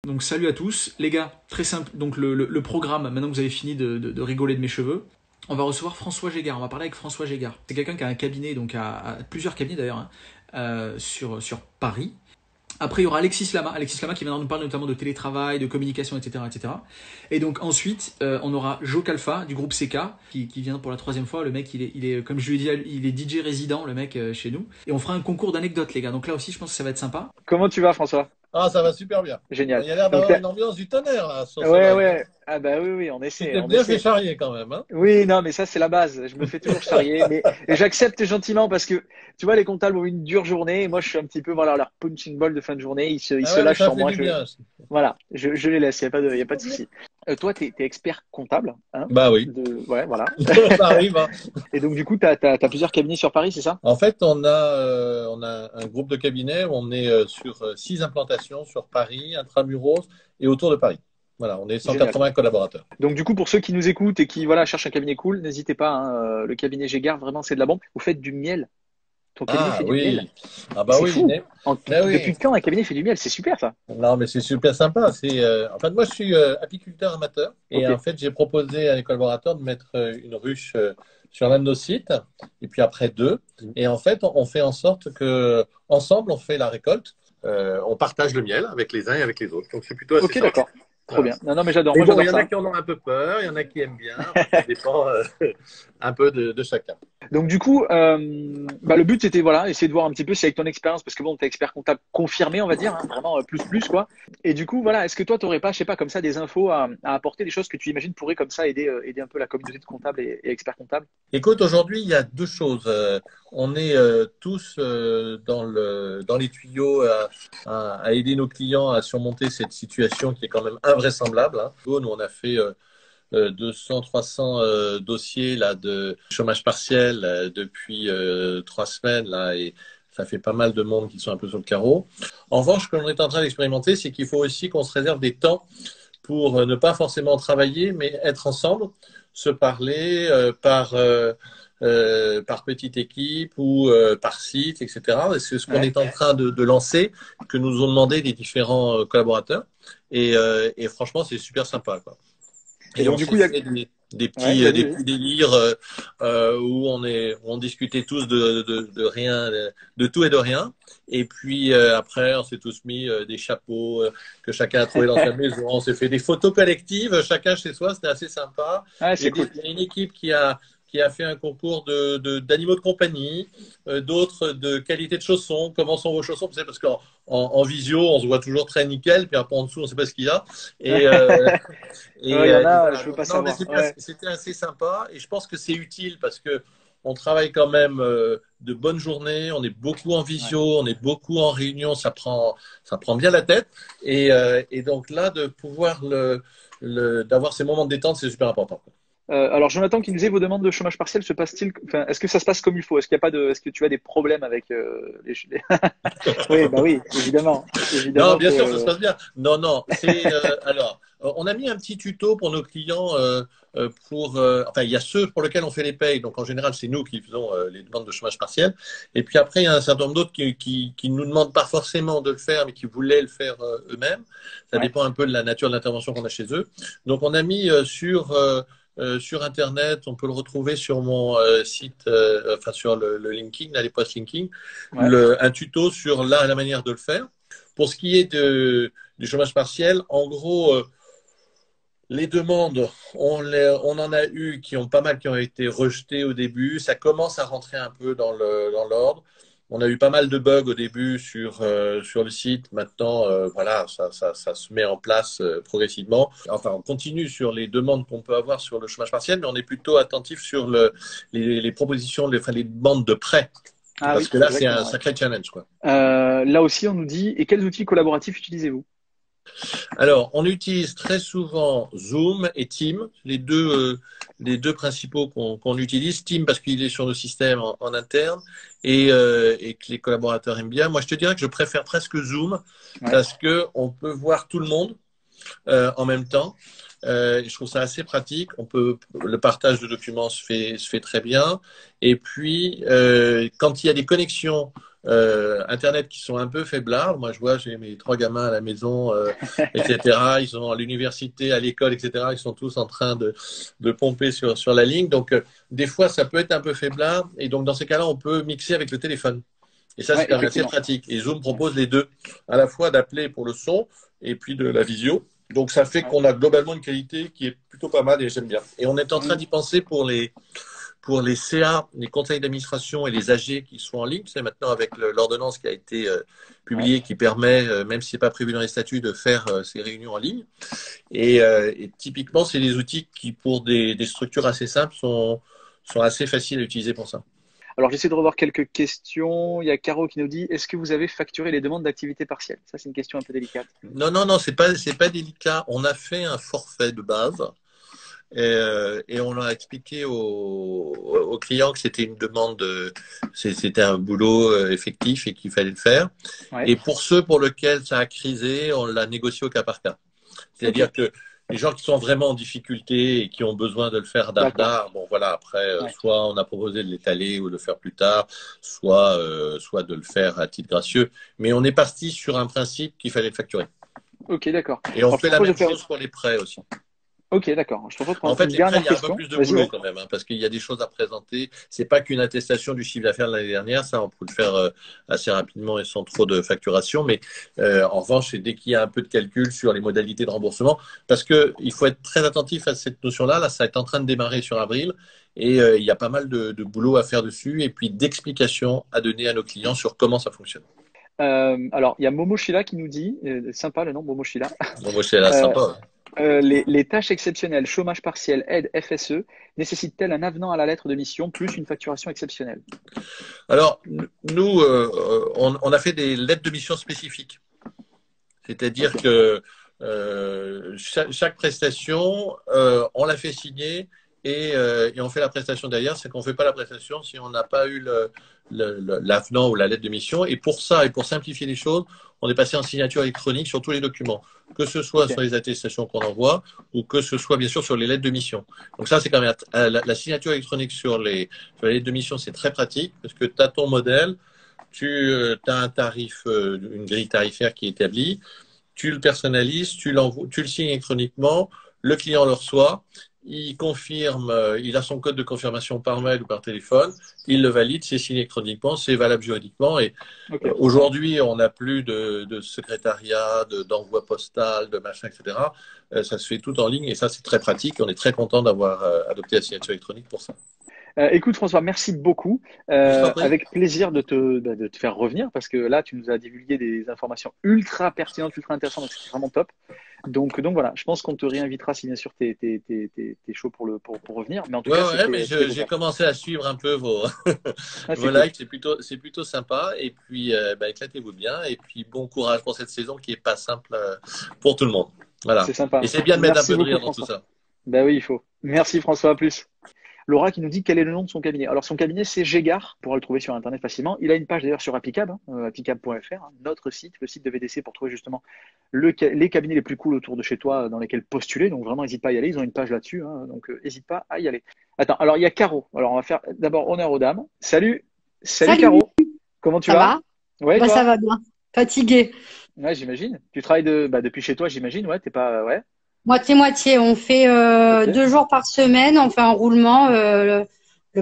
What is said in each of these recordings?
Donc salut à tous, les gars, très simple, donc le programme, maintenant que vous avez fini de rigoler de mes cheveux, on va recevoir François Gégard, on va parler avec François Gégard. C'est quelqu'un qui a un cabinet, donc à plusieurs cabinets d'ailleurs, hein, sur Paris. Après, il y aura Alexis Lama qui viendra nous parler notamment de télétravail, de communication, etc. etc. Et donc ensuite, on aura Joe Calfa du groupe CK qui vient pour la troisième fois. Le mec, il est, comme je lui ai dit, il est DJ résident, le mec, chez nous. Et on fera un concours d'anecdotes, les gars. Donc là aussi, je pense que ça va être sympa. Comment tu vas, François? Ah, ça va super bien. Génial. Il y a l'air Donc, d'avoir une ambiance du tonnerre là sur ce ouais, live, hein. ouais. Ah bah oui, oui, on Tu essaie, t'es on bien fait essaie. charrier quand même, hein. Oui, non, mais ça, c'est la base. Je me fais toujours charrier, mais j'accepte gentiment parce que, tu vois, les comptables ont une dure journée et moi, je suis un petit peu, voilà, leur punching ball de fin de journée. Ils Ah se ouais, mais lâchent ça sur fait moi. du bien. Voilà, je les laisse. Il y a pas de souci. Toi, t'es expert comptable, hein? Bah oui, Ouais, voilà. ça arrive, hein. Et donc, du coup, t'as plusieurs cabinets sur Paris, c'est ça? En fait, on a un groupe de cabinets. On est sur 6 implantations sur Paris, intramuros et autour de Paris. Voilà, on est Génial. 180 collaborateurs. Donc, du coup, pour ceux qui nous écoutent et qui, voilà, cherchent un cabinet cool, n'hésitez pas, hein, le cabinet Gégard, vraiment, c'est de la bombe. Vous faites du miel. Ton cabinet Ah fait du miel. oui, ah Mais bah c'est oui, fou. mais Depuis oui. quand un cabinet fait du miel? C'est super, ça. Non, mais c'est super sympa. En fait, moi, je suis apiculteur amateur et Ok. en fait, j'ai proposé à mes collaborateurs de mettre une ruche sur l'un de nos sites et puis après deux. Et en fait, on fait en sorte que ensemble, on fait la récolte. On partage le miel avec les uns et avec les autres. Donc, c'est plutôt assez Ok, sympa. d'accord. Trop Voilà. bien. Non, non, mais j'adore. Mais Moi, bon, il j'adore y en a ça. qui en ont un peu peur, il y en a qui aiment bien. Enfin, ça dépend un peu de chacun. Donc, du coup, bah, le but, c'était, voilà, essayer de voir un petit peu si avec ton expérience, parce que bon, t'es expert comptable confirmé, on va dire, hein, vraiment plus, quoi. Et du coup, voilà, est-ce que toi, t'aurais pas, je sais pas, comme ça, des infos à apporter, des choses que tu imagines pourraient comme ça aider un peu la communauté de comptables et experts comptables? Écoute, aujourd'hui, il y a deux choses. On est tous dans les tuyaux à aider nos clients à surmonter cette situation qui est quand même invraisemblable, hein. Nous, on a fait 200, 300 dossiers là, de chômage partiel depuis 3 semaines là, et ça fait pas mal de monde qui sont un peu sur le carreau. En revanche, ce qu'on est en train d'expérimenter, c'est qu'il faut aussi qu'on se réserve des temps pour ne pas forcément travailler, mais être ensemble, se parler par petite équipe ou par site, etc. Et c'est ce qu'on Ouais. est en train de lancer, que nous ont demandé les différents collaborateurs. Et franchement, c'est super sympa, quoi. Et Et donc, on du coup, s'est il y a, fait ouais, vas-y, des vas-y. petits délires où on discutait tous de rien, de tout et de rien. Et puis après, on s'est tous mis des chapeaux que chacun a trouvé dans sa maison. On s'est fait des photos collectives, chacun chez soi. C'était assez sympa. Ouais, c'est cool. Il y a une équipe qui a fait un concours d'animaux de compagnie, d'autres de qualité de chaussons. Comment sont vos chaussons? Vous savez, parce en visio, on se voit toujours très nickel, puis après en dessous, on ne sait pas ce qu'il y a. Et, euh, Ouais, il y en et a, voilà, je veux donc pas non, mais savoir. Ouais. c'était assez sympa et je pense que c'est utile parce que on travaille quand même de bonnes journées, on est beaucoup en Ouais. visio, on est beaucoup en réunion, ça prend bien la tête et donc là de pouvoir d'avoir ces moments de détente, c'est super important. Alors, Jonathan qui nous disait, vos demandes de chômage partiel se passe-t-il, enfin, est-ce que ça se passe comme il faut? Est-ce qu'il y a pas de, est-ce que tu as des problèmes avec Oui, bah oui, évidemment, Non, évidemment bien sûr, ça se que. passe bien. Non, non, on a mis un petit tuto pour nos clients enfin, il y a ceux pour lesquels on fait les payes. Donc, en général, c'est nous qui faisons les demandes de chômage partiel. Et puis après, il y a un certain nombre d'autres qui nous demandent pas forcément de le faire, mais qui voulaient le faire eux-mêmes. Ça Ouais, dépend un peu de la nature de l'intervention qu'on a chez eux. Donc, on a mis sur Internet, on peut le retrouver sur mon site, enfin sur le linking, là, les posts linking, ouais, un tuto sur la manière de le faire. Pour ce qui est du chômage partiel, en gros, les demandes, on en a eu qui ont pas mal qui ont été rejetées au début. Ça commence à rentrer un peu dans l'ordre. On a eu pas mal de bugs au début sur le site. Maintenant, voilà, ça se met en place progressivement. Enfin, on continue sur les demandes qu'on peut avoir sur le chômage partiel, mais on est plutôt attentif sur les propositions, enfin, les demandes de prêt. ah Parce oui, que là, c'est un exactement. Ouais. sacré challenge, quoi. Là aussi, on nous dit, et quels outils collaboratifs utilisez-vous? Alors, on utilise très souvent Zoom et Team, les deux principaux qu'on utilise. Team parce qu'il est sur nos systèmes en interne et que les collaborateurs aiment bien. Moi, je te dirais que je préfère presque Zoom Ouais, parce que on peut voir tout le monde en même temps. Je trouve ça assez pratique. Le partage de documents se fait très bien. Et puis, quand il y a des connexions Internet qui sont un peu faiblards. Moi, je vois, j'ai mes 3 gamins à la maison, etc. Ils sont à l'université, à l'école, etc. Ils sont tous en train de pomper sur la ligne. Donc, des fois, ça peut être un peu faiblard. Et donc, dans ces cas-là, on peut mixer avec le téléphone. Et ça, c'est quand même assez pratique. Et Zoom propose les deux, à la fois d'appeler pour le son et puis de la visio. Donc, ça fait qu'on a globalement une qualité qui est plutôt pas mal et j'aime bien. Et on est en train d'y penser pour les CA, les conseils d'administration et les AG qui sont en ligne. C'est maintenant avec l'ordonnance qui a été publiée qui permet, même si ce n'est pas prévu dans les statuts, de faire ces réunions en ligne. Et typiquement, c'est des outils qui, pour des structures assez simples, sont assez faciles à utiliser pour ça. Alors, j'essaie de revoir quelques questions. Il y a Caro qui nous dit, est-ce que vous avez facturé les demandes d'activité partielle? Ça, c'est une question un peu délicate. Non, c'est pas délicat. On a fait un forfait de base et on a expliqué aux clients que c'était une demande, c'était un boulot effectif et qu'il fallait le faire. Ouais. Et pour ceux pour lesquels ça a crisé, on l'a négocié au cas par cas. C'est-à-dire que les gens qui sont vraiment en difficulté et qui ont besoin de le faire d'art, bon voilà, après, soit on a proposé de l'étaler ou de le faire plus tard, soit de le faire à titre gracieux. Mais on est parti sur un principe qu'il fallait le facturer. Ok, d'accord. Et on fait la même chose pour les prêts aussi. Ok, d'accord. Je propose en fait, les prêts, il y a un peu plus de boulot quand même, hein, parce qu'il y a des choses à présenter. C'est pas qu'une attestation du chiffre d'affaires de l'année dernière, ça on peut le faire assez rapidement et sans trop de facturation. Mais en revanche, c'est dès qu'il y a un peu de calcul sur les modalités de remboursement, parce que il faut être très attentif à cette notion-là. Là, ça est en train de démarrer sur avril, et il y a pas mal de boulot à faire dessus, et puis d'explications à donner à nos clients sur comment ça fonctionne. Alors, il y a Momoshila qui nous dit, sympa le nom Momoshila. Momoshila, sympa. Les tâches exceptionnelles, chômage partiel, aide, FSE, nécessitent-elles un avenant à la lettre de mission plus une facturation exceptionnelle? Alors, nous, on a fait des lettres de mission spécifiques. C'est-à-dire que chaque prestation, on la fait signer et on fait la prestation derrière. C'est qu'on ne fait pas la prestation si on n'a pas eu l'avenant ou la lettre de mission. Et pour ça, et pour simplifier les choses, on est passé en signature électronique sur tous les documents, que ce soit sur les attestations qu'on envoie ou que ce soit bien sûr sur les lettres de mission. Donc ça, c'est quand même la signature électronique sur les lettres de mission, c'est très pratique parce que tu as ton modèle, tu as un tarif, une grille tarifaire qui est établie, tu le personnalises, tu le signes électroniquement, le client le reçoit, il confirme, il a son code de confirmation par mail ou par téléphone, il le valide, c'est signé électroniquement, c'est valable juridiquement. Et aujourd'hui, on n'a plus de secrétariat, d'envoi postal, de machin, etc. Ça se fait tout en ligne et ça, c'est très pratique. On est très content d'avoir adopté la signature électronique pour ça. Écoute François, merci beaucoup. Avec plaisir de te faire revenir parce que là, tu nous as divulgué des informations ultra pertinentes, ultra intéressantes, donc c'était vraiment top. Donc voilà, je pense qu'on te réinvitera si bien sûr t'es chaud pour revenir. Mais en tout cas, mais j'ai commencé à suivre un peu vos lives, c'est plutôt sympa. Et puis, éclatez-vous bien. Et puis, bon courage pour cette saison qui est pas simple pour tout le monde. Voilà. C'est sympa. Et c'est bien de mettre un peu de rire dans tout ça. Ben oui, il faut. Merci François, à plus. Laura qui nous dit quel est le nom de son cabinet. Alors son cabinet c'est Gégard, on pourra le trouver sur internet facilement. Il a une page d'ailleurs sur Appicab, appicab.fr, notre site, le site de VDC pour trouver justement les cabinets les plus cool autour de chez toi dans lesquels postuler. Donc vraiment n'hésite pas à y aller, ils ont une page là-dessus, donc n'hésite pas à y aller. Attends, alors il y a Caro. Alors on va faire d'abord honneur aux dames. Salut Caro. Comment tu vas? Ouais, ça va bien. Fatigué. Ouais, j'imagine. Tu travailles depuis chez toi, j'imagine. Ouais, t'es pas Moitié-moitié. On fait 2 jours par semaine, on fait un roulement. Le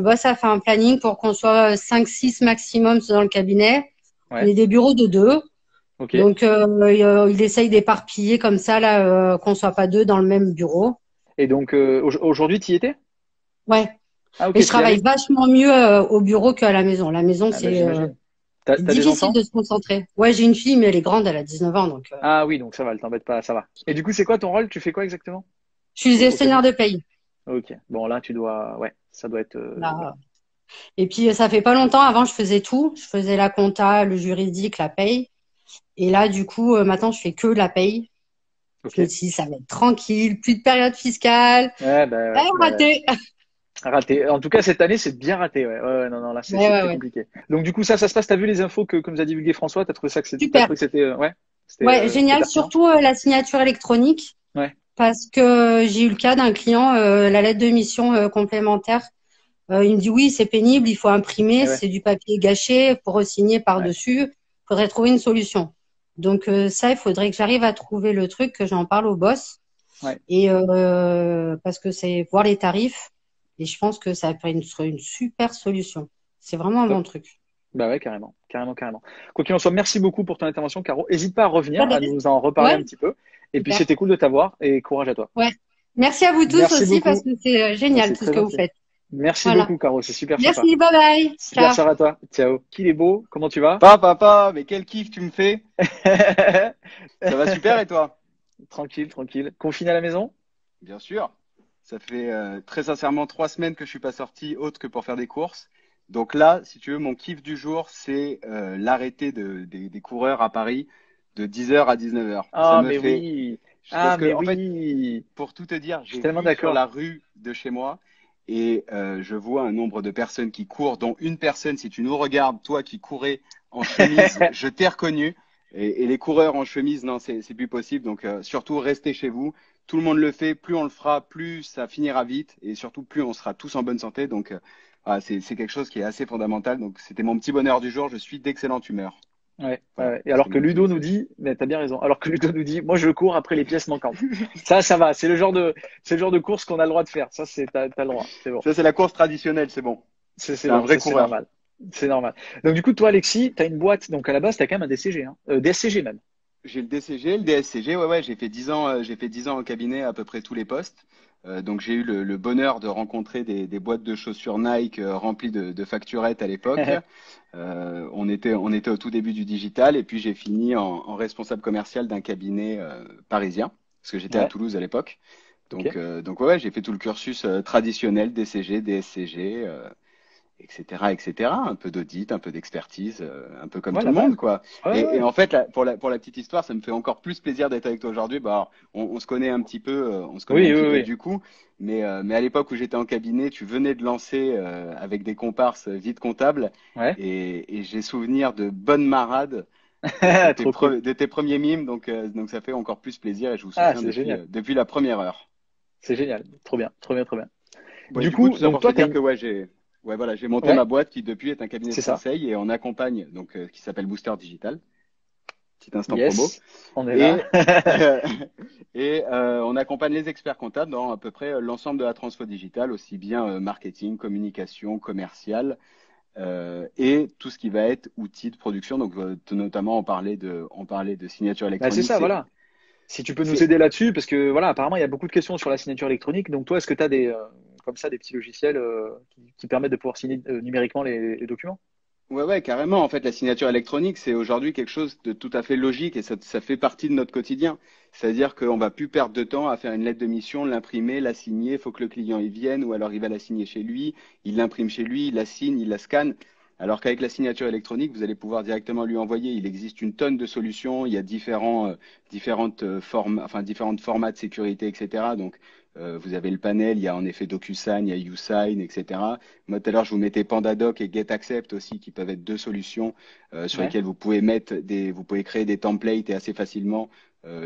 boss a fait un planning pour qu'on soit 5-6 maximum dans le cabinet. Ouais. On est des bureaux de 2. Okay. Donc, il essaye d'éparpiller comme ça, là, qu'on soit pas 2 dans le même bureau. Et donc, aujourd'hui, tu y étais? Ouais. Ah, okay, et je travaille vachement mieux au bureau qu'à la maison. La maison, c'est difficile de se concentrer. Ouais, j'ai une fille, mais elle est grande, elle a 19 ans. Donc, Ah oui, donc ça va, elle t'embête pas, ça va. Et du coup, c'est quoi ton rôle? Tu fais quoi exactement? Je suis gestionnaire de paye. Ok. Bon, là, ça doit être… Là. Et puis, ça fait pas longtemps. Avant, je faisais tout. Je faisais la compta, le juridique, la paye. Et là, du coup, maintenant, je fais que la paye. Okay. Je me dis, ça va être tranquille, plus de période fiscale. Raté. Raté. En tout cas, cette année, c'est bien raté. Ouais, non, là, c'est compliqué. Donc, du coup, ça se passe. T'as vu les infos que nous a divulgué François? T'as trouvé ça que c'était génial. Surtout la signature électronique. Ouais. Parce que j'ai eu le cas d'un client, la lettre de mission complémentaire. Il me dit oui, c'est pénible, il faut imprimer, Eh ouais. c'est du papier gâché, il faut re-signer Ouais. par-dessus, il faudrait trouver une solution. Donc ça, il faudrait que j'arrive à trouver le truc, que j'en parle au boss, Ouais. et parce que c'est voir les tarifs, et je pense que ça peut être une super solution. C'est vraiment un bon Top. truc. Bah ouais, carrément, carrément, carrément. Quoi qu'il en soit, merci beaucoup pour ton intervention, Caro. N'hésite pas à revenir, à nous en reparler Ouais, un petit peu. Et puis, super. c'était cool de t'avoir et courage à toi. Ouais. Merci à vous tous Merci aussi parce beaucoup. que c'est Ah, génial c'est tout ce très que vous gentil. faites. Merci Voilà. beaucoup, Caro. C'est super sympa. Merci, bye bye. Super Ciao. soirée à toi. Ciao. Qu'il est beau. Comment tu vas? Papa, mais quel kiff tu me fais. Ça va super et toi? Tranquille, tranquille. Confiné à la maison? Bien sûr. Ça fait très sincèrement 3 semaines que je suis pas sorti autre que pour faire des courses. Donc là, si tu veux, mon kiff du jour, c'est l'arrêté des coureurs à Paris de 10h à 19h. Ça Ah, me mais fait... oui. Parce Ah, que, mais en fait, oui. pour tout te dire, Je suis j'ai tellement vu sur d'accord. la rue de chez moi et je vois un nombre de personnes qui courent, dont une personne, si tu nous regardes, toi qui courais en chemise, je t'ai reconnu. Et les coureurs en chemise, non, c'est plus possible. Donc surtout, restez chez vous. Tout le monde le fait. Plus on le fera, plus ça finira vite. Et surtout, plus on sera tous en bonne santé. Donc voilà, c'est quelque chose qui est assez fondamental. Donc c'était mon petit bonheur du jour. Je suis d'excellente humeur. Ouais, Voilà, ouais. Et alors c'est que mon petit Ludo nous message. dit, mais t'as bien raison. Alors que Ludo nous dit, moi je cours après les pièces manquantes. Ça va. C'est le genre de course qu'on a le droit de faire. Ça, t'as le droit. C'est bon. Ça, c'est la course traditionnelle. C'est bon. C'est C'est un bon. vrai Ça, c'est coureur. normal. C'est normal. Donc du coup, toi, Alexis, t'as une boîte. Donc à la base, t'as quand même un DCG, hein. DSCG même. J'ai le DCG, le DSCG, ouais, j'ai fait 10 ans, j'ai fait 10 ans au cabinet à peu près tous les postes. Donc j'ai eu le bonheur de rencontrer des boîtes de chaussures Nike remplies de facturettes à l'époque. On était au tout début du digital et puis j'ai fini en responsable commercial d'un cabinet parisien parce que j'étais à Ouais. Toulouse à l'époque. Ok. Donc ouais, j'ai fait tout le cursus traditionnel, DCG, DSCG, etc., etc. Un peu d'audit, un peu d'expertise, un peu comme Ouais, tout la le monde, base. quoi. Ouais, Et ouais. en fait, pour la petite histoire, ça me fait encore plus plaisir d'être avec toi aujourd'hui. Bah, on se connaît un petit peu, Oui, oui, oui. du coup, mais à l'époque où j'étais en cabinet, tu venais de lancer avec des comparses vite comptables, Ouais. et j'ai souvenir de bonnes marades. De tes, Trop cool. de tes premiers mimes, donc ça fait encore plus plaisir et je vous Ah, soutiens c'est génial. depuis la première heure. C'est génial. Trop bien. Trop bien, trop bien. Bon, et Du du coup, coup, tout ça donc pour te toi, dire que ouais, j'ai monté ma ouais, boîte qui depuis est un cabinet de c'est ça. conseil et on accompagne qui s'appelle Booster Digital. Petit instant promo. Yes. On est là. Et on accompagne les experts comptables dans à peu près l'ensemble de la transfo digitale, aussi bien marketing, communication, commercial et tout ce qui va être outils de production. Donc notamment on parlait de signature Bah, c'est électronique. ça, voilà. Si tu peux nous C'est aider là-dessus, parce que voilà, apparemment, il y a beaucoup de questions sur la signature électronique. Donc, toi, est-ce que tu as comme ça, des petits logiciels qui permettent de pouvoir signer numériquement les documents? Ouais, carrément. En fait, la signature électronique, c'est aujourd'hui quelque chose de tout à fait logique et ça fait partie de notre quotidien. C'est-à-dire qu'on va plus perdre de temps à faire une lettre de mission, l'imprimer, la signer. Il faut que le client y vienne ou alors il va la signer chez lui, il l'imprime chez lui, il la signe, il la scanne. Alors qu'avec la signature électronique, vous allez pouvoir directement lui envoyer. Il existe une tonne de solutions. Il y a différentes formes, enfin différentes formats de sécurité, etc. Donc, vous avez le panel. Il y a en effet DocuSign, il y a YouSign, etc. Moi, tout à l'heure, je vous mettais PandaDoc et GetAccept aussi, qui peuvent être deux solutions sur Ouais. lesquelles vous pouvez créer des templates et assez facilement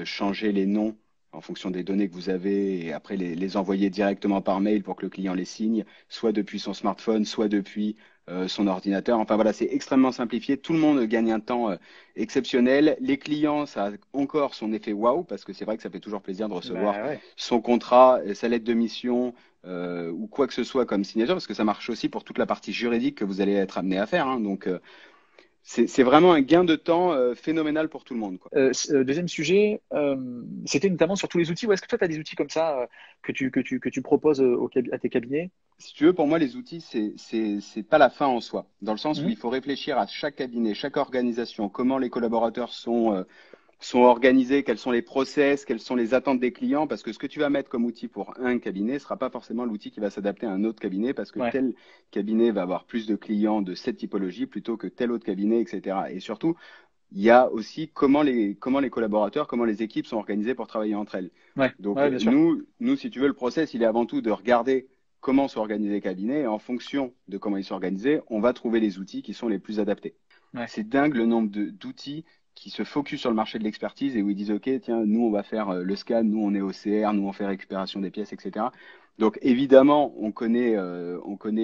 changer les noms en fonction des données que vous avez et après les envoyer directement par mail pour que le client les signe, soit depuis son smartphone, soit depuis son ordinateur. Enfin voilà, c'est extrêmement simplifié. Tout le monde gagne un temps exceptionnel. Les clients, ça a encore son effet waouh parce que c'est vrai que ça fait toujours plaisir de recevoir Bah, ouais. son contrat, sa lettre de mission ou quoi que ce soit comme signature, parce que ça marche aussi pour toute la partie juridique que vous allez être amené à faire. Hein. Donc, c'est vraiment un gain de temps phénoménal pour tout le monde, quoi. Deuxième sujet, c'était notamment sur tous les outils. Ou est-ce que toi, tu as des outils comme ça que tu proposes à tes cabinets? Si tu veux, pour moi, les outils, c'est pas la fin en soi, dans le sens où Mhm. il faut réfléchir à chaque cabinet, chaque organisation, comment les collaborateurs sont organisés, quels sont les process, quelles sont les attentes des clients, parce que ce que tu vas mettre comme outil pour un cabinet ne sera pas forcément l'outil qui va s'adapter à un autre cabinet, parce que Ouais, tel cabinet va avoir plus de clients de cette typologie plutôt que tel autre cabinet, etc. Et surtout, il y a aussi comment les collaborateurs, comment les équipes sont organisées pour travailler entre elles. ouais, Donc ouais, bien sûr. si tu veux, le process, il est avant tout de regarder comment sont organisés les cabinets et en fonction de comment ils sont organisés, on va trouver les outils qui sont les plus adaptés. Ouais. C'est dingue le nombre d'outils qui se focus sur le marché de l'expertise et où ils disent, OK, tiens, nous, on va faire le scan, nous, on est OCR, nous, on fait récupération des pièces, etc. Donc, évidemment, on connaît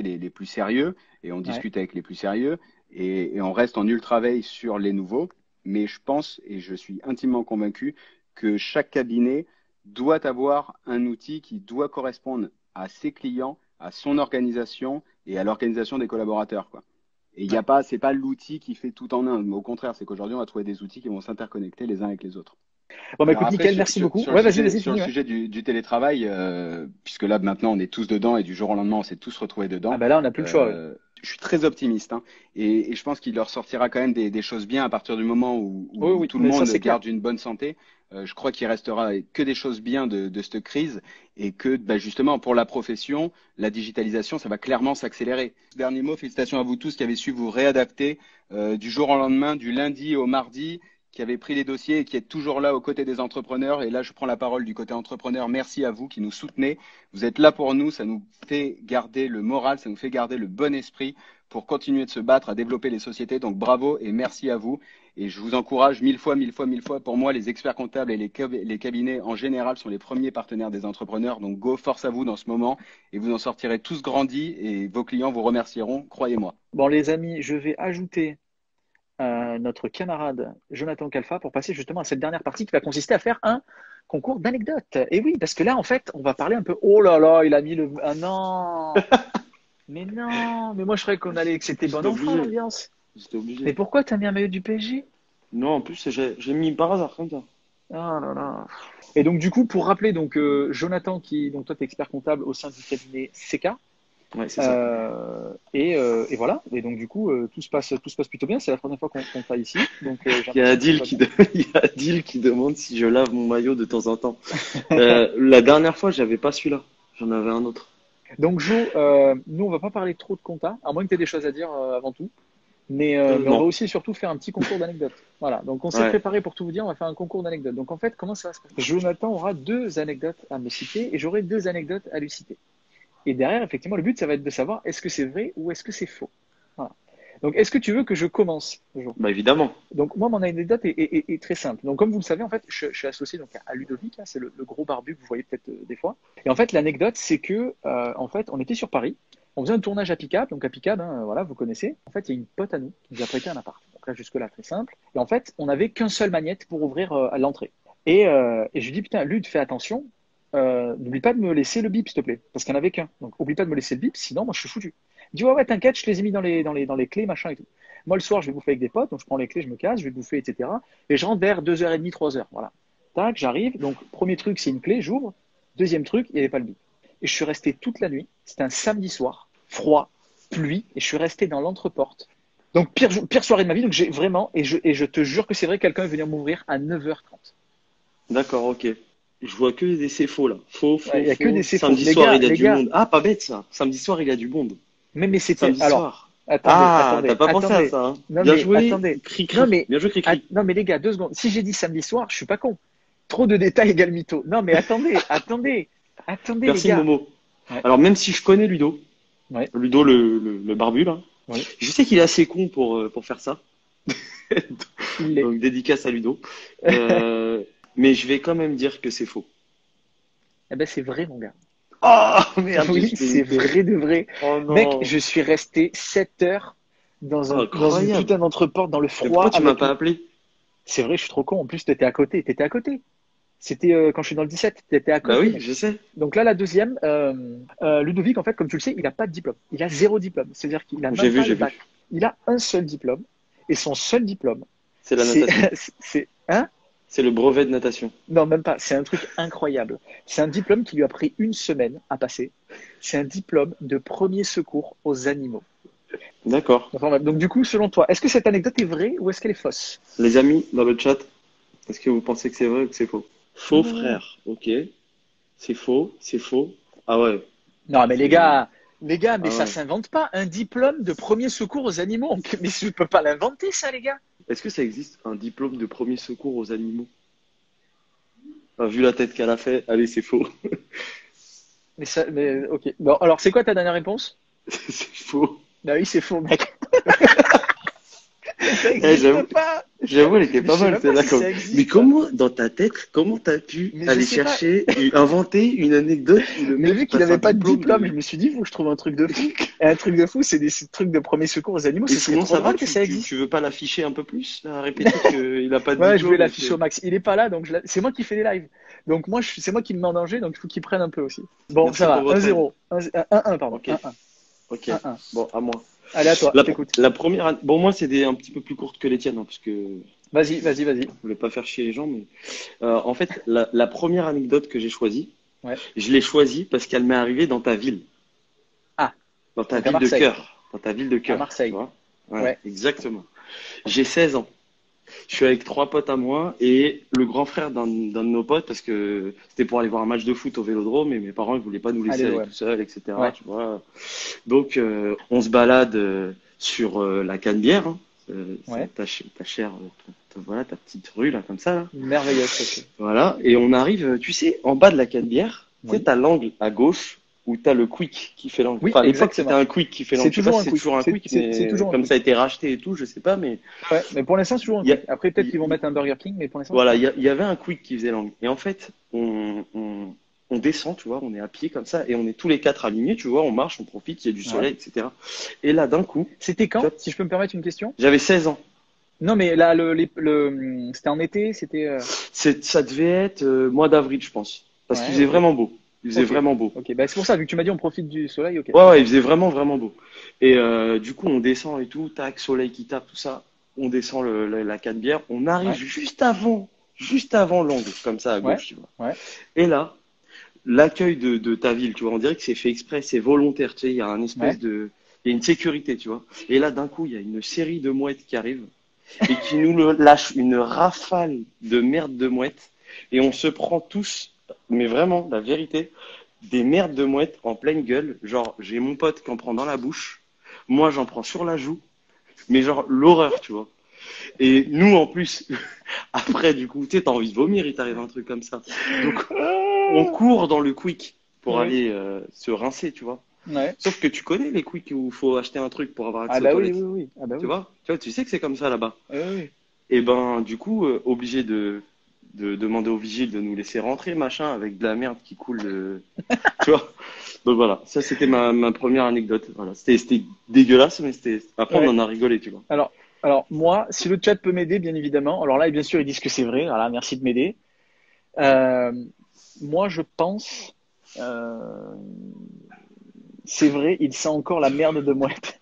les plus sérieux et on discute avec les plus sérieux et on reste en ultra veille sur les nouveaux. Mais je pense et je suis intimement convaincu que chaque cabinet doit avoir un outil qui doit correspondre à ses clients, à son organisation et à l'organisation des collaborateurs, quoi. Et il y a pas, c'est pas l'outil qui fait tout en un. Mais au contraire, c'est qu'aujourd'hui, on va trouver des outils qui vont s'interconnecter les uns avec les autres. Bon, bah, écoute, nickel, merci beaucoup. Ouais, vas-y, sur le sujet du télétravail, puisque là, maintenant, on est tous dedans et du jour au lendemain, on s'est tous retrouvés dedans. Ah, bah là, on n'a plus le choix. Je suis très optimiste, hein, et je pense qu'il leur sortira quand même des choses bien à partir du moment où tout le monde garde une bonne santé. Je crois qu'il restera que des choses bien de cette crise et que justement pour la profession, la digitalisation, ça va clairement s'accélérer. Dernier mot, félicitations à vous tous qui avez su vous réadapter du jour au lendemain, du lundi au mardi, qui avez pris les dossiers et qui êtes toujours là aux côtés des entrepreneurs. Et là, je prends la parole du côté entrepreneur. Merci à vous qui nous soutenez. Vous êtes là pour nous, ça nous fait garder le moral, ça nous fait garder le bon esprit pour continuer de se battre, à développer les sociétés. Donc bravo et merci à vous. Et je vous encourage mille fois. Pour moi, les experts comptables et les cabinets en général sont les premiers partenaires des entrepreneurs. Donc go, force à vous dans ce moment et vous en sortirez tous grandis et vos clients vous remercieront, croyez-moi. Bon les amis, je vais ajouter notre camarade Jonathan Calfa pour passer justement à cette dernière partie qui va consister à faire un concours d'anecdotes. Et oui, parce que là, en fait, on va parler un peu. Oh là là, il a mis le. Ah non. Mais non, mais moi je croyais qu'on allait que c'était bon enfant l'ambiance. J'étais obligé. Mais pourquoi t'as mis un maillot du PSG? Non, en plus j'ai mis par hasard comme ça. Oh là là. Et donc du coup, pour rappeler donc Jonathan donc toi t'es expert comptable au sein du cabinet CK. Ouais, c'est ça. Et voilà. Et donc du coup, tout se passe plutôt bien. C'est la première fois qu'on t'a ici. Donc il y a Adil qui demande si je lave mon maillot de temps en temps. La dernière fois, j'avais pas celui-là. J'en avais un autre. Donc Jo, nous on va pas parler trop de compta, à moins que tu aies des choses à dire avant tout. Mais on va aussi et surtout faire un petit concours d'anecdotes. Voilà. Donc on s'est préparé pour tout vous dire. On va faire un concours d'anecdotes. Donc en fait, comment ça va se passer? Jonathan aura 2 anecdotes à me citer et j'aurai 2 anecdotes à lui citer. Et derrière, effectivement, le but, ça va être de savoir est-ce que c'est vrai ou est-ce que c'est faux. Voilà. Donc, est-ce que tu veux que je commence, Jo? Bah évidemment. Donc, moi, mon anecdote est très simple. Donc, comme vous le savez, en fait, je suis associé donc, à Ludovic, hein, c'est le gros barbu que vous voyez peut-être des fois. Et en fait, l'anecdote, c'est que, en fait, on était sur Paris, on faisait un tournage à Picap. Donc, à Picap, hein, voilà, vous connaissez. En fait, il y a une pote à nous qui nous a prêté un appart. Donc là, jusque-là, très simple. Et en fait, on n'avait qu'un seul magnète pour ouvrir à l'entrée. Et je lui dis, putain, Lud, fais attention. N'oublie pas de me laisser le bip, s'il te plaît, parce qu'il n'y en avait qu'un. Donc, oublie pas de me laisser le bip, sinon, moi, je suis foutu. Il dit, ouais, t'inquiète, je les ai mis dans les clés, machin et tout. Moi, le soir, je vais bouffer avec des potes, donc je prends les clés, je me casse, je vais bouffer, etc. Et je rentre vers 2h30, 3h. Voilà. Tac, j'arrive. Donc, premier truc, c'est une clé, j'ouvre. Deuxième truc, il n'y avait pas le bip. Et je suis resté toute la nuit. C'était un samedi soir, froid, pluie, et je suis resté dans l'entreporte. Donc, pire soirée de ma vie. Donc, j'ai vraiment, et je te jure que c'est vrai, quelqu'un est venu m'ouvrir à 9h30. D'accord, ok. Je vois que des c'est faux là. Faux. Il n'y a que des c'est faux. Samedi soir, il y a du monde. Ah, pas bête ça. Samedi soir, il y a du monde. Mais c'était. Samedi Alors, soir. Attendez, t'as pas pensé à ça. Hein. Non, bien mais joué. Attendez. Cri-cri. Bien joué, cri-cri. Non, mais les gars, 2 secondes. Si j'ai dit samedi soir, je suis pas con. Trop de détails égale mytho. Non, mais attendez. Merci les gars. Momo. Ouais. Alors, même si je connais Ludo, ouais. Ludo le barbu là, ouais. Je sais qu'il est assez con pour faire ça. Donc, dédicace à Ludo. Mais je vais quand même dire que c'est faux. Eh ben, c'est vrai, mon gars. Oh, merde. Oui, c'est vrai de vrai. Oh, non. Mec, je suis resté 7 heures dans une putain d'entreporte dans le froid. Pourquoi tu m'as pas appelé? C'est vrai, je suis trop con. En plus, t'étais à côté. C'était quand je suis dans le 17, t'étais à côté. Bah oui, je sais. Donc là, la deuxième, Ludovic, en fait, comme tu le sais, il n'a pas de diplôme. Il a 0 diplôme. C'est-à-dire qu'il a même pas le bac. Il a un seul diplôme. Et son seul diplôme, c'est la natation. C'est le brevet de natation. Non, même pas. C'est un truc incroyable. C'est un diplôme qui lui a pris 1 semaine à passer. C'est un diplôme de premier secours aux animaux. D'accord. Donc du coup, selon toi, est-ce que cette anecdote est vraie ou est-ce qu'elle est fausse? Les amis, dans le chat, est-ce que vous pensez que c'est vrai ou que c'est faux? Faux, frère. Ok. C'est faux. Ah ouais. Non, mais les gars, mais ça s'invente pas. Un diplôme de premier secours aux animaux. Mais je peux pas l'inventer, ça, les gars. Est-ce que ça existe, un diplôme de premier secours aux animaux? Vu la tête qu'elle a fait, allez, c'est faux. mais ok. Bon, alors, c'est quoi ta dernière réponse? C'est faux. Bah oui, c'est faux, mec. Ça existe pas. J'avoue, elle était Mais pas je sais mal même pas celle-là. si Comme... ça existe, Mais ça. comment, dans ta tête, comment t'as pu Mais je aller sais pas. chercher, inventer une anecdote où le Mais mec vu qu'il passe un avait pas de diplôme diplôme, de... je me suis dit, faut que je trouve un truc de fou. Et un truc de fou, c'est des trucs de premier secours aux animaux. Et Ce serait sinon, trop ça va, drôle que ça existe. tu veux pas l'afficher un peu plus, là, répéter qu'il a pas de Ouais, je voulais diplôme et l'afficher au max. Il est pas là, donc c'est moi qui fais les lives. Donc moi, c'est moi qui me mets en danger, donc il faut qu'il prenne un peu aussi. Bon, Merci ça va. pour votre aide. 1-0. 1-1, pardon. Ok. 1-1. Ok. 1-1. Bon, à moi. Allez, à toi, La, t'écoutes. la première, bon, moi, c'est un petit peu plus courte que les tiennes, hein, parce que Vas-y. je voulais pas faire chier les gens, mais en fait, la première anecdote que j'ai choisie, Ouais. je l'ai choisie parce qu'elle m'est arrivée dans ta ville. Ah. Dans ta Donc à ville de Marseille. cœur. Dans ta ville de cœur. À Marseille. Tu vois Ouais. Exactement. J'ai 16 ans. Je suis avec 3 potes à moi et le grand frère d'un de nos potes parce que c'était pour aller voir un match de foot au Vélodrome et mes parents ils voulaient pas nous laisser Allez, aller ouais. tout seul, etc. Ouais. Tu vois. Donc on se balade sur la Canebière, hein. Ouais. Ta chère, voilà, ta petite rue là comme ça. Là. Merveilleuse, ça. Voilà. Et on arrive, tu sais, en bas de la Canebière, tu sais, Oui. t'as l'angle à gauche où t'as le quick qui fait l'angle. Oui, Enfin, à l'époque, exactement. c'était un quick qui fait C'est l'angle. Je sais pas toujours si un c'est quick. toujours un quick, C'est mais toujours un comme quick. ça a été racheté et tout, je sais pas, mais Ouais, mais pour l'instant, c'est toujours un il y a- quick. Après, peut-être il- qu'ils vont mettre un Burger King, mais pour l'instant, voilà, il y avait un quick qui faisait l'angle. Et en fait, on descend, tu vois, on est à pied comme ça, et on est tous les 4 alignés, tu vois, on marche, on profite, il y a du soleil, etc. Et là, d'un coup, c'était quand, Toi- si je peux me permettre une question? j'avais 16 ans. Non, mais là, c'était en été, c'était. Ça devait être mois d'avril, je pense. Parce qu'il Ouais, faisait ok. vraiment beau. Il faisait Ok. vraiment beau. Ok, bah, c'est pour ça, vu que tu m'as dit on profite du soleil, ok. Ouais, il faisait vraiment, vraiment beau. Et du coup, on descend et tout, tac, soleil qui tape, tout ça. On descend la Canebière. On arrive Ouais. juste avant l'angle, comme ça, à gauche, Ouais. tu vois. Ouais. Et là, l'accueil de ta ville, tu vois, on dirait que c'est fait exprès, c'est volontaire, tu sais, il y a un espèce Ouais. il y a une sécurité, tu vois. Et là, d'un coup, il y a une série de mouettes qui arrivent et qui lâchent une rafale de merde de mouettes. Et on se prend tous, mais vraiment, la vérité, des merdes de mouettes en pleine gueule. Genre, j'ai mon pote qui en prend dans la bouche. Moi, j'en prends sur la joue. Mais genre, l'horreur, tu vois. Et nous, en plus, après, du coup, tu sais, t'as envie de vomir, il t'arrive un truc comme ça. Donc, on court dans le quick pour Ouais. aller se rincer, tu vois. Ouais. Sauf que tu connais les quicks où il faut acheter un truc pour avoir accès Ah, aux bah oui, toilettes. oui. Ah, bah Tu oui. vois? Tu sais que c'est comme ça là-bas. Oui. Et ben, du coup, obligé de demander au vigile de nous laisser rentrer, machin, avec de la merde qui coule tu vois? Donc voilà, ça c'était ma première anecdote. Voilà, c'était dégueulasse, mais après Ouais. on en a rigolé, tu vois. Alors, moi, si le chat peut m'aider, bien évidemment. Alors là, bien sûr, ils disent que c'est vrai. Voilà, merci de m'aider. Moi, je pense, c'est vrai, il sent encore la merde de mouette.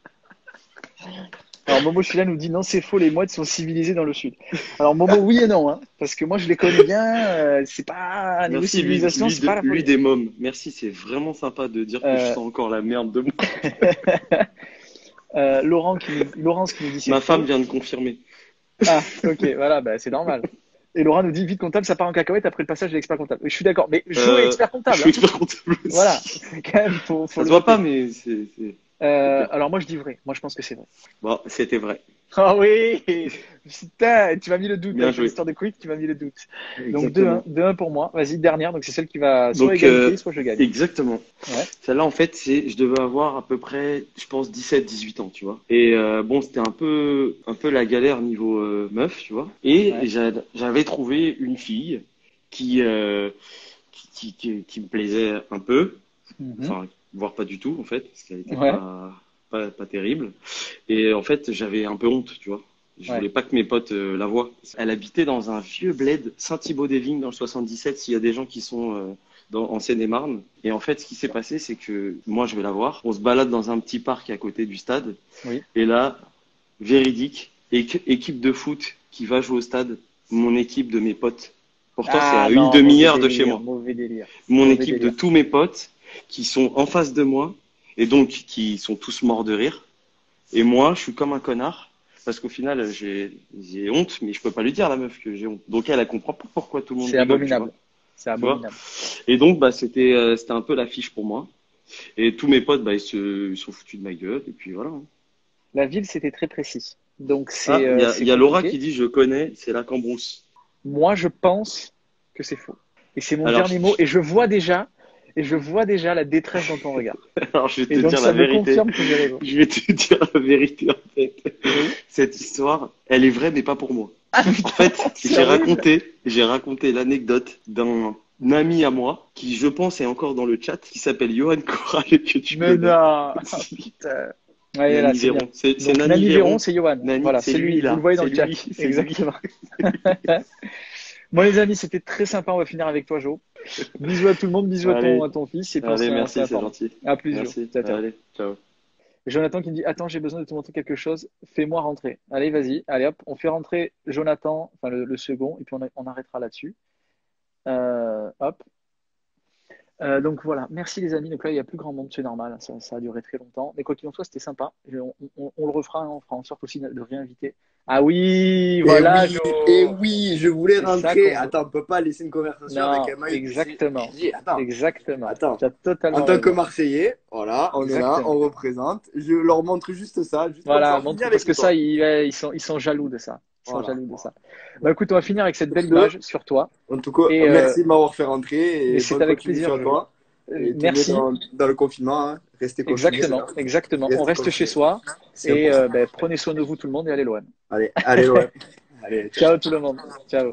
Alors, Momo Chila nous dit non, c'est faux, les mouettes sont civilisées dans le sud. Alors, Momo, oui et non, hein, parce que moi, je les connais bien. C'est pas, niveau Merci, civilisation, c'est pas la lui folie. des mômes. Merci, c'est vraiment sympa de dire que je sens encore la merde de moi. Laurence qui nous dit c'est Ma faux. femme vient de confirmer. Ah, ok, voilà, bah, c'est normal. Et Laura nous dit vite comptable, ça part en cacahuète après le passage de l'expert comptable. Je suis d'accord, mais je suis expert comptable. Je suis Hein. expert comptable aussi. Voilà, quand même, faut Ça le se voit noter. pas, mais c'est... Alors moi je dis vrai. Moi je pense que c'est vrai. Bon, c'était vrai. Ah oui, putain, tu m'as mis le doute Bien avec joué. l'histoire de Quick, tu m'as mis le doute. Donc Exactement. 2-1 pour moi. Vas-y, dernière, donc c'est celle qui va soit Donc, égalité, soit je gagne. Exactement. Ouais. Celle-là, en fait, je devais avoir à peu près, je pense, 17-18 ans, tu vois. Et bon, c'était un peu la galère niveau meuf, tu vois. Et Ouais. j'avais trouvé une fille qui me plaisait un peu, Mhm. enfin, voire pas du tout, en fait, parce qu'elle était Ouais. pas terrible. Et en fait, j'avais un peu honte, tu vois. Je Ouais. voulais pas que mes potes la voient. Elle habitait dans un vieux bled, Saint-Thibaud-des-Vignes, dans le 77, s'il y a des gens qui sont en Seine-et-Marne. Et en fait, ce qui s'est passé, c'est que moi, je vais la voir. On se balade dans un petit parc à côté du stade. Oui. Et là, véridique, équipe de foot qui va jouer au stade, mon équipe de mes potes. Pourtant, c'est à non, une demi-heure mauvais de chez délire, moi. Mauvais délire. Mon Mauvais équipe délire. de tous mes potes qui sont en face de moi et donc qui sont tous morts de rire. Et moi, je suis comme un connard parce qu'au final, j'ai honte, mais je peux pas lui dire à la meuf que j'ai honte. Donc elle comprend pas pourquoi tout le monde C'est rigole, tu abominable. vois. C'est abominable. Et donc, bah, c'était un peu l'affiche pour moi. Et tous mes potes, bah, ils sont foutus de ma gueule. Et puis voilà. La ville, c'était très précis. Donc c'est Ah, il c'est y a Laura compliqué. qui dit je connais, c'est la Cambrousse. Moi, je pense que c'est faux. Et c'est mon Alors, dernier mot. Et je vois déjà la détresse dans ton regard. Alors, je vais Et te donc dire ça la me vérité. confirme que j'ai raison. Je vais te dire la vérité en fait. Oui. Cette histoire, elle est vraie, mais pas pour moi. En fait, j'ai raconté l'anecdote d'un ami à moi qui, je pense, est encore dans le chat, qui s'appelle Johan Corral et que tu Mais connais. non. Putain. Ouais, là, Nani c'est bien. Véron. C'est Donc, Nani Nani Véron. Véron, c'est Johan. Nani, Voilà, c'est c'est lui, là. vous le voyez dans le chat. C'est lui. Exactement. Bon, les amis, c'était très sympa. On va finir avec toi, Jo. Bisous à tout le monde, bisous Allez. à ton fils. Et puis, Allez, on merci, se c'est informe. gentil. À plus, Jo. Merci. Ciao, ciao. Allez, ciao. Jonathan qui me dit, attends, j'ai besoin de te montrer quelque chose. Fais-moi rentrer. Allez, vas-y. Allez, hop. On fait rentrer Jonathan, enfin le second, et puis on arrêtera là-dessus. Hop. Donc voilà, merci les amis. Donc là, il n'y a plus grand monde, c'est normal, ça a duré très longtemps. Mais quoi qu'il en soit, c'était sympa. On le refera, hein, on fera en sorte aussi de réinviter. Ah oui, voilà. Et oui, je voulais C'est ça rentrer. qu'on- Attends, on peut pas laisser une conversation Non, avec Emma. exactement. Attends, Exactement. Attends. Tu as totalement en tant que raison. Marseillais, voilà, on est là, Exactement. on représente. Je leur montre juste ça. Juste Voilà, comme ça, on montre, finit parce avec que toi. ça, ils sont jaloux de ça. Ils sont Voilà. jaloux de ça. Bah écoute, on va finir avec cette belle Sur ce, image sur toi. En tout cas, Et, merci de m'avoir fait rentrer et et c'est bonne avec continuation plaisir, à toi. Et Merci. dans le confinement, hein. Restez confinés. Exactement, exactement. Restez On reste confinés. chez soi C'est et important. prenez soin de vous tout le monde et allez loin. Allez, ouais. Allez, ciao. Ciao tout le monde. Ciao.